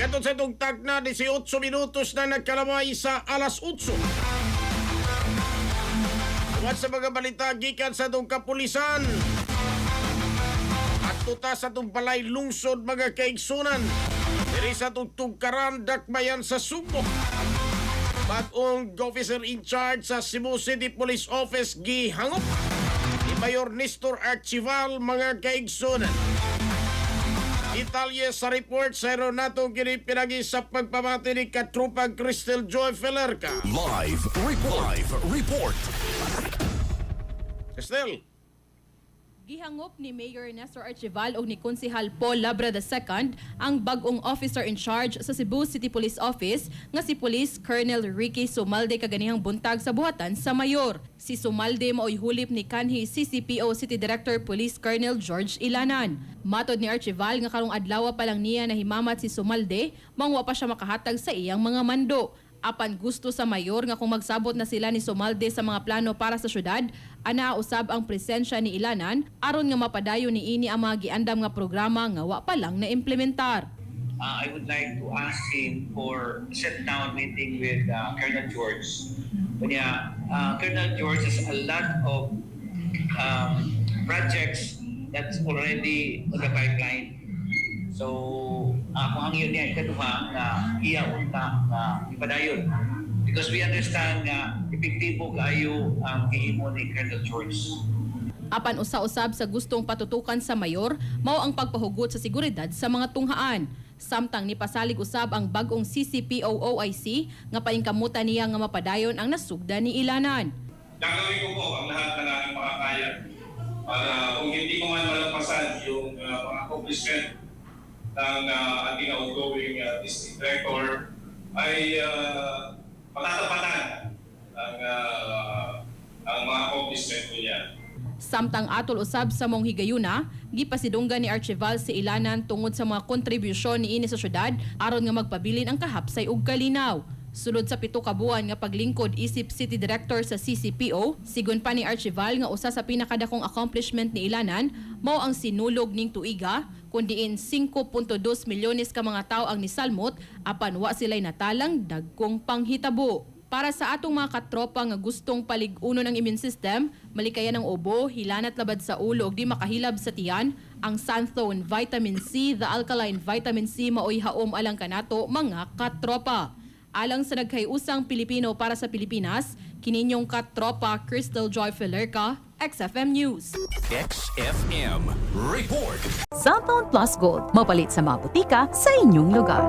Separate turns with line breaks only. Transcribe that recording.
Katong sa itong tagna, 18 minutos na nagkalamay sa alas 8. Tungod sa mga balita, gikan sa itong kapulisan. At tuta sa itong balay lungsod mga kaigsunan. Diri sa itong tugkaran, dakbayan sa Subo. Bagong officer in charge sa Cebu City Police Office gihangop ni Mayor Nestor Archival mga kaigsunan. Detalye sa report sa Renato kini pinagi sa pagpamati ni Katropang Crystal Joy Felerca.
Live report.
Crystal.
Gihangop ni Mayor Nestor Archival o ni Konsehal Paul Labra II ang bagong officer in charge sa Cebu City Police Office nga si Police Colonel Ricky Sumalde kaganihang buntag sa buhatan sa mayor. Si Sumalde maoy hulip ni kanhi CCPO City Director Police Colonel George Ilanan. Matod ni Archival nga karong adlaw pa lang niya na himamat si Sumalde, mangwa pa siya makahatag sa iyang mga mando. Apan gusto sa mayor nga kung magsabot na sila ni Sumalde sa mga plano para sa syudad, ana usab ang presensya ni Ilanan aron nga mapadayon niini ang mga giandam nga programa nga wa pa lang na implementar.
I would like to ask him for a sit-down meeting with Colonel George. Kanya, Colonel George has a lot of projects that's already on the pipeline. So, kung ang yun niya, ikaduha na iya-unta na ipadayon. Because we understand na epektibo kayo ang gihimo ni Colonel George.
Apan usa-usab sa gustong patutukan sa mayor, mao ang pagpahugot sa seguridad sa mga tunghaan. Samtang nipasalig usab ang bagong CCPO-OIC nga paingkamutan niya nga mapadayon ang nasugda ni Ilanan.
Gagawin ko po ang lahat na aking makakaya para kung hindi ko man malampasan yung mga accomplishment ng ating outgoing district director ay patatapatan ang mga accomplishment ko niya.
Samtang atol usab sa mong higayuna, gipasidunggan ni Archival si Ilanan tungod sa mga kontribusyon niini sa syudad aron nga magpabilin ang kahapsay ug kalinaw. Sulod sa 7 ka buwan nga paglingkod isip City Director sa CCPO, sigon pa ni Archival nga usa sa pinakadakong accomplishment ni Ilanan mao ang sinulog ning tuiga kundiin 5.2 milyones ka mga tawo ang nisalmot apan wa sila'y natalang dagkong panghitabo. Para sa atong mga katropa nga gustong palig-uno ng immune system, malikayan ng ubo, hilanat labad sa ulo ug di makahilab sa tiyan, ang Santhone Vitamin C, the alkaline vitamin C maoy haom alang kanato mga katropa. Alang sa nagkayusang Pilipino para sa Pilipinas, kininyong katropa Crystal Joy Felerca, XFM News.
XFM report.
Santhone Plus Gold, mapalit sa mga butika sa inyong lugar.